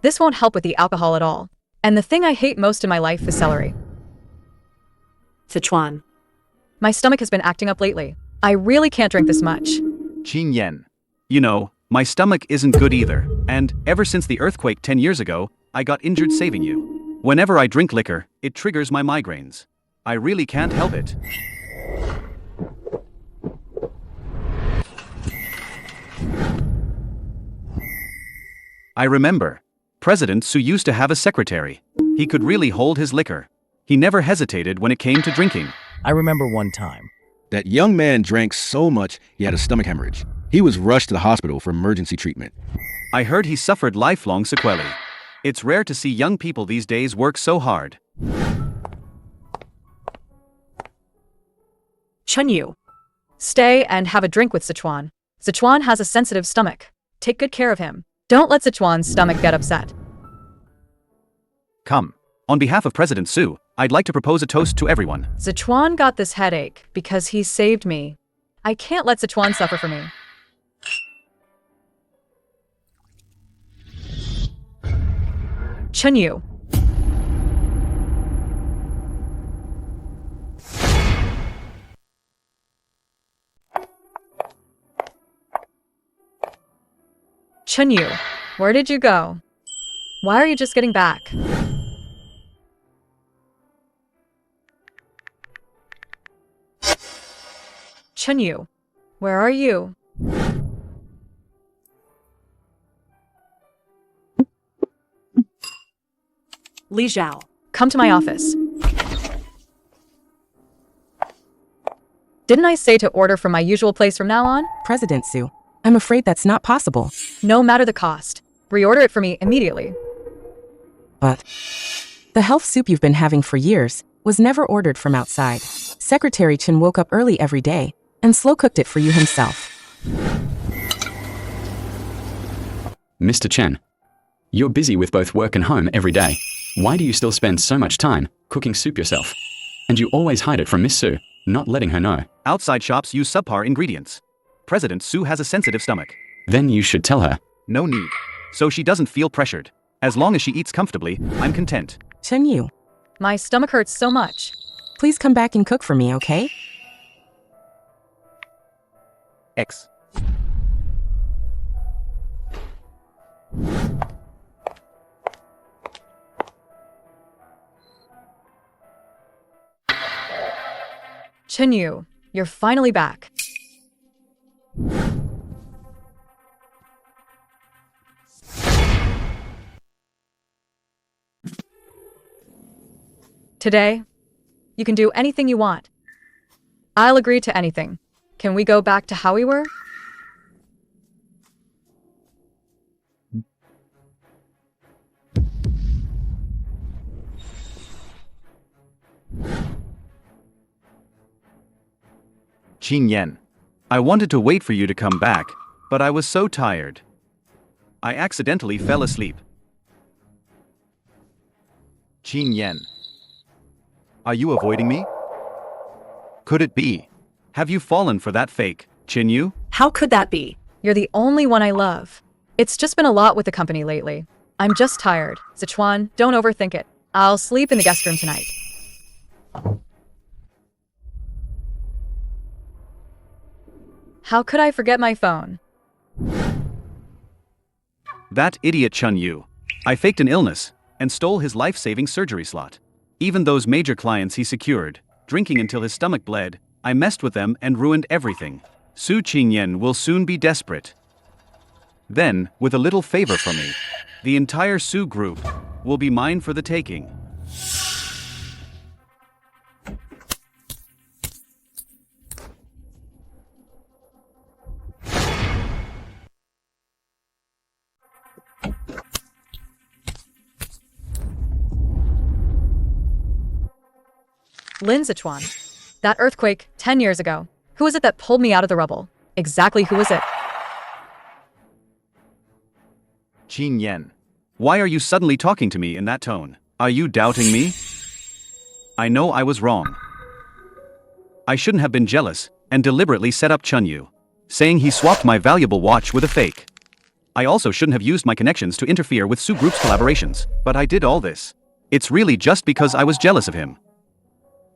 This won't help with the alcohol at all. And the thing I hate most in my life is celery. Zechuan. My stomach has been acting up lately. I really can't drink this much. Qingyan. You know, my stomach isn't good either, and ever since the earthquake 10 years ago, I got injured saving you. Whenever I drink liquor, it triggers my migraines. I really can't help it. I remember. President Su used to have a secretary. He could really hold his liquor. He never hesitated when it came to drinking. I remember one time. That young man drank so much he had a stomach hemorrhage. He was rushed to the hospital for emergency treatment. I heard he suffered lifelong sequelae. It's rare to see young people these days work so hard. Chen Yu. Stay and have a drink with Zechuan. Zechuan has a sensitive stomach. Take good care of him. Don't let Zechuan's stomach get upset. Come. On behalf of President Su, I'd like to propose a toast to everyone. Zechuan got this headache because he saved me. I can't let Zechuan suffer for me. Chen Yu. Chen Yu, where did you go? Why are you just getting back? Chen Yu, where are you? Li Zhao. Come to my office. Didn't I say to order from my usual place from now on? President Su, I'm afraid that's not possible. No matter the cost. Reorder it for me immediately. But the health soup you've been having for years was never ordered from outside. Secretary Chen woke up early every day and slow-cooked it for you himself. Mr. Chen, you're busy with both work and home every day. Why do you still spend so much time cooking soup yourself? And you always hide it from Miss Su, not letting her know. Outside shops use subpar ingredients. President Su has a sensitive stomach. Then you should tell her. No need. So she doesn't feel pressured. As long as she eats comfortably, I'm content. Chen Yu, My stomach hurts so much. please come back and cook for me, okay? X. Chen Yu, you're finally back. Today, you can do anything you want. I'll agree to anything. Can we go back to how we were? Qingyan. I wanted to wait for you to come back, but I was so tired. I accidentally fell asleep. Qingyan. Are you avoiding me? Could it be? Have you fallen for that fake, Chen Yu? How could that be? You're the only one I love. It's just been a lot with the company lately. I'm just tired. Zechuan, don't overthink it. I'll sleep in the guest room tonight. How could I forget my phone? That idiot Chen Yu. I faked an illness and stole his life-saving surgery slot. Even those major clients he secured, drinking until his stomach bled, I messed with them and ruined everything. Su Qingyan will soon be desperate. Then, with a little favor from me, the entire Su Group will be mine for the taking. Lin Zechuan. That earthquake 10 years ago. Who was it that pulled me out of the rubble? Exactly who was it? Qingyan. Why are you suddenly talking to me in that tone? Are you doubting me? I know I was wrong. I shouldn't have been jealous and deliberately set up Chen Yu, saying he swapped my valuable watch with a fake. I also shouldn't have used my connections to interfere with Su Group's collaborations, but I did all this. It's really just because I was jealous of him.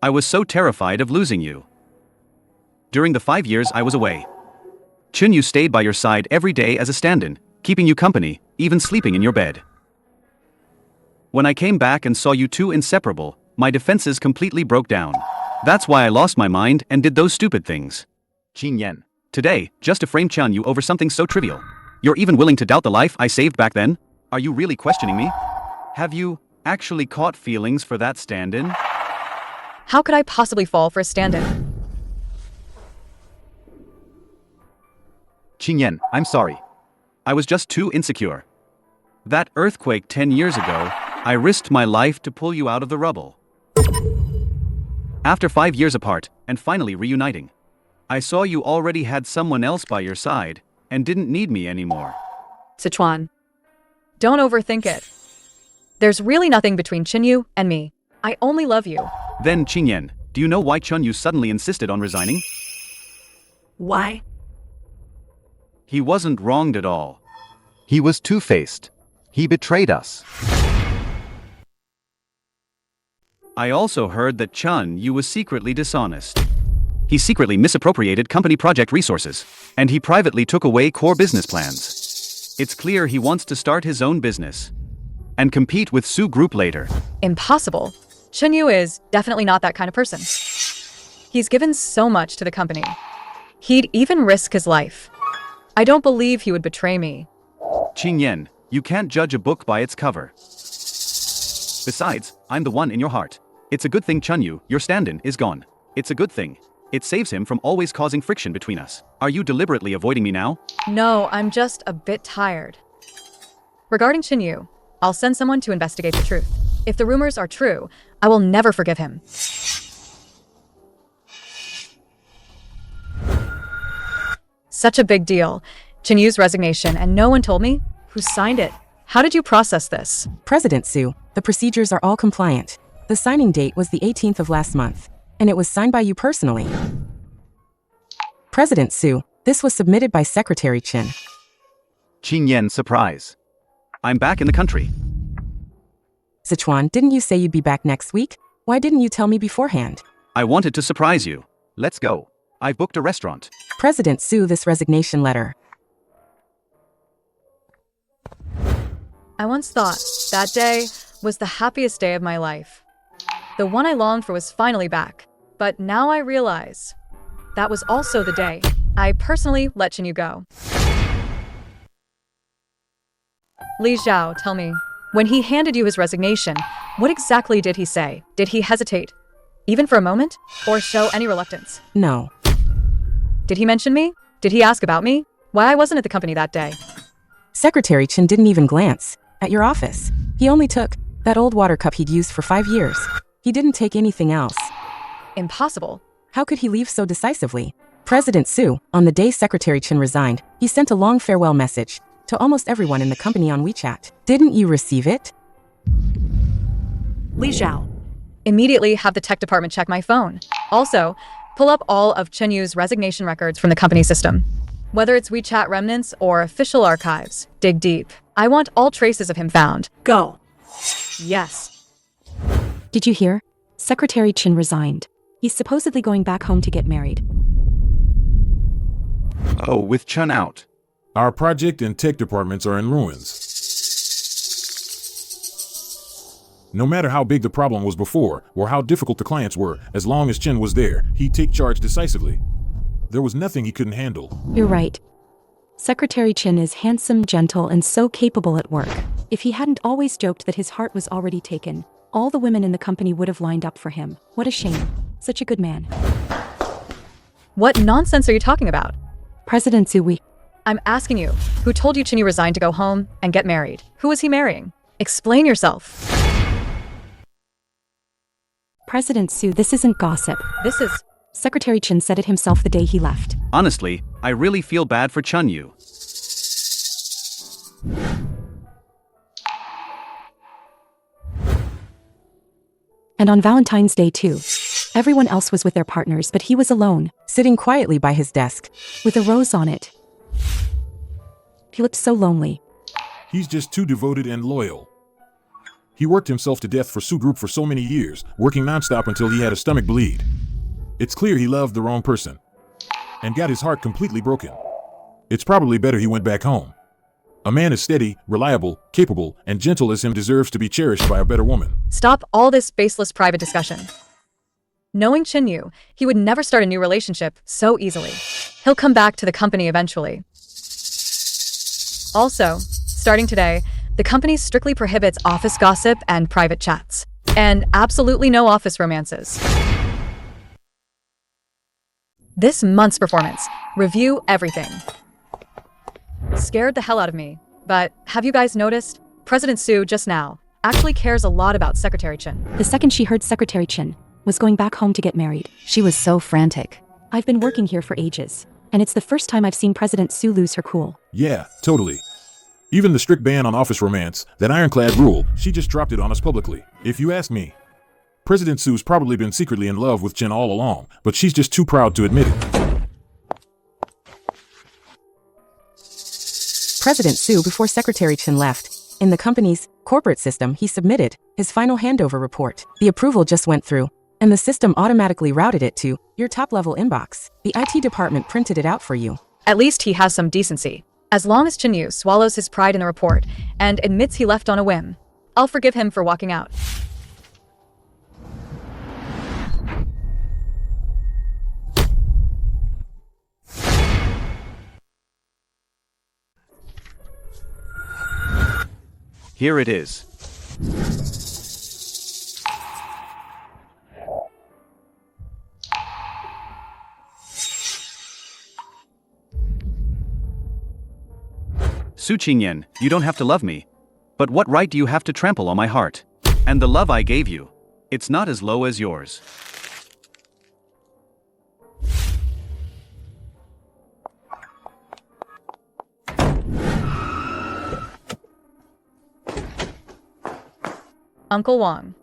I was so terrified of losing you. During the 5 years I was away, Chen Yu stayed by your side every day as a stand-in, keeping you company, even sleeping in your bed. When I came back and saw you two inseparable, my defenses completely broke down. That's why I lost my mind and did those stupid things. Qingyan. Today, just to frame Chen Yu over something so trivial. You're even willing to doubt the life I saved back then? Are you really questioning me? Have you actually caught feelings for that stand-in? How could I possibly fall for a stand-in? Qingyan, I'm sorry. I was just too insecure. That earthquake 10 years ago, I risked my life to pull you out of the rubble. After 5 years apart, and finally reuniting, I saw you already had someone else by your side, and didn't need me anymore. Zechuan. Don't overthink it. There's really nothing between Chen Yu and me. I only love you. Then Qingyan, do you know why Chen Yu suddenly insisted on resigning? Why? He wasn't wronged at all. He was two-faced. He betrayed us. I also heard that Chen Yu was secretly dishonest. He secretly misappropriated company project resources, and he privately took away core business plans. It's clear he wants to start his own business and compete with Su Group later. Impossible. Chen Yu is definitely not that kind of person. He's given so much to the company. He'd even risk his life. I don't believe he would betray me. Qingyan, you can't judge a book by its cover. Besides, I'm the one in your heart. It's a good thing Chen Yu, your stand-in, is gone. It's a good thing. It saves him from always causing friction between us. Are you deliberately avoiding me now? No, I'm just a bit tired. Regarding Chen Yu, I'll send someone to investigate the truth. If the rumors are true, I will never forgive him. Such a big deal. Chen Yu's resignation, and no one told me? Who signed it? How did you process this? President Su, the procedures are all compliant. The signing date was the 18th of last month, and it was signed by you personally. President Su, this was submitted by Secretary Chen. Qingyan, surprise. I'm back in the country. Zechuan, didn't you say you'd be back next week? Why didn't you tell me beforehand? I wanted to surprise you. Let's go. I've booked a restaurant. President Su, this resignation letter. I once thought that day was the happiest day of my life. The one I longed for was finally back. But now I realize that was also the day I personally let Chen Yu go. Li Zhao, tell me, when he handed you his resignation, what exactly did he say? Did he hesitate, even for a moment, or show any reluctance? No. Did he mention me? Did he ask about me? Why I wasn't at the company that day? Secretary Chen didn't even glance at your office. He only took that old water cup he'd used for 5 years. He didn't take anything else. Impossible. How could he leave so decisively? President Su, on the day Secretary Chen resigned, he sent a long farewell message to almost everyone in the company on WeChat. Didn't you receive it? Li Zhao. Immediately have the tech department check my phone. Also, pull up all of Chen Yu's resignation records from the company system. Whether it's WeChat remnants or official archives, dig deep. I want all traces of him found. Go. Yes. Did you hear? Secretary Chen resigned. He's supposedly going back home to get married. Oh, with Chen out. Our project and tech departments are in ruins. No matter how big the problem was before, or how difficult the clients were, as long as Chen was there, he'd take charge decisively. There was nothing he couldn't handle. You're right. Secretary Chen is handsome, gentle, and so capable at work. If he hadn't always joked that his heart was already taken, all the women in the company would have lined up for him. What a shame. Such a good man. What nonsense are you talking about? President Su. I'm asking you, who told you Chen Yu resigned to go home and get married? Who was he marrying? Explain yourself. President Su, this isn't gossip. This is... Secretary Chen said it himself the day he left. Honestly, I really feel bad for Chen Yu. And on Valentine's Day too. Everyone else was with their partners, but he was alone, sitting quietly by his desk, with a rose on it. He looked so lonely. He's just too devoted and loyal. He worked himself to death for Su Group for so many years, working nonstop until he had a stomach bleed. It's clear he loved the wrong person and got his heart completely broken. It's probably better he went back home. A man as steady, reliable, capable, and gentle as him deserves to be cherished by a better woman. Stop all this baseless private discussion. Knowing Chen Yu, he would never start a new relationship so easily. He'll come back to the company eventually. Also, starting today, the company strictly prohibits office gossip and private chats. And absolutely no office romances. This month's performance. Review everything. Scared the hell out of me. But have you guys noticed? President Su just now actually cares a lot about Secretary Chen. The second she heard Secretary Chen was going back home to get married, she was so frantic. I've been working here for ages, and it's the first time I've seen President Su lose her cool. Yeah, totally. Even the strict ban on office romance, that ironclad rule, she just dropped it on us publicly. If you ask me, President Su's probably been secretly in love with Chen all along, but she's just too proud to admit it. President Su, before Secretary Chen left, in the company's corporate system, he submitted his final handover report. The approval just went through, and the system automatically routed it to your top-level inbox. The IT department printed it out for you. At least he has some decency. As long as Chen Yu swallows his pride in the report and admits he left on a whim, I'll forgive him for walking out. Here it is. Su Qingyan, you don't have to love me. But what right do you have to trample on my heart? And the love I gave you, it's not as low as yours. Uncle Wang.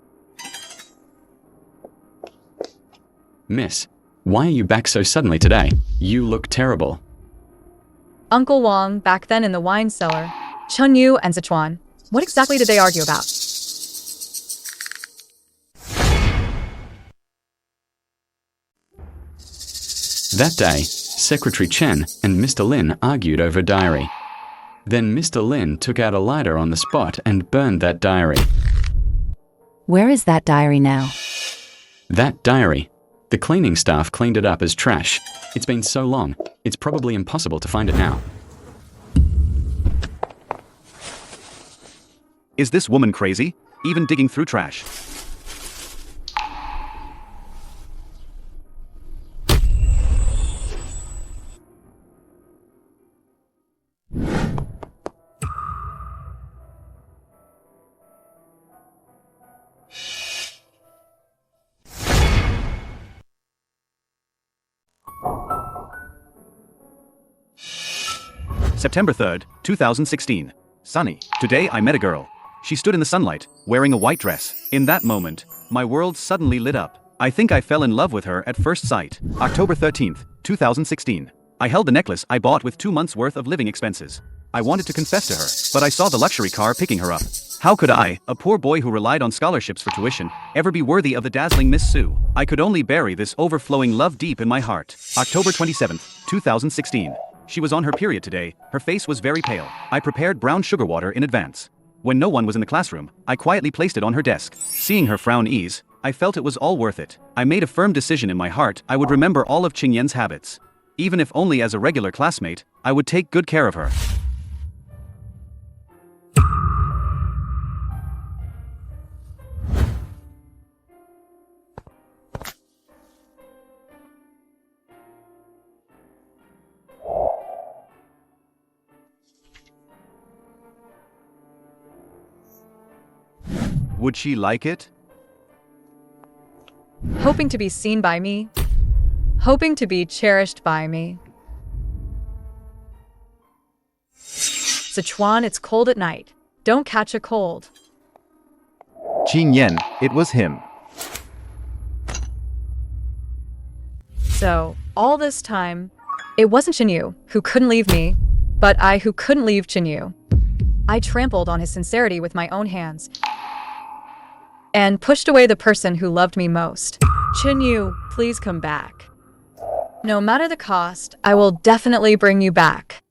Miss, why are you back so suddenly today? You look terrible. Uncle Wang, back then in the wine cellar. Chen Yu and Zechuan. What exactly did they argue about? That day, Secretary Chen and Mr. Lin argued over a diary. Then Mr. Lin took out a lighter on the spot and burned that diary. Where is that diary now? That diary. The cleaning staff cleaned it up as trash. It's been so long, it's probably impossible to find it now. Is this woman crazy? Even digging through trash. September 3rd, 2016. Sunny. Today I met a girl. She stood in the sunlight, wearing a white dress. In that moment, my world suddenly lit up. I think I fell in love with her at first sight. October 13th, 2016. I held the necklace I bought with 2 months' worth of living expenses. I wanted to confess to her, but I saw the luxury car picking her up. How could I, a poor boy who relied on scholarships for tuition, ever be worthy of the dazzling Miss Su? I could only bury this overflowing love deep in my heart. October 27th, 2016. She was on her period today, her face was very pale. I prepared brown sugar water in advance. When no one was in the classroom, I quietly placed it on her desk. Seeing her frown ease, I felt it was all worth it. I made a firm decision in my heart I would remember all of Qingyan's habits. Even if only as a regular classmate, I would take good care of her. Would she like it? Hoping to be seen by me. Hoping to be cherished by me. Zechuan, it's cold at night. Don't catch a cold. Qingyan, it was him. So, all this time, it wasn't Chen Yu who couldn't leave me, but I who couldn't leave Chen Yu. I trampled on his sincerity with my own hands and pushed away the person who loved me most. Chen Yu, please come back. No matter the cost, I will definitely bring you back.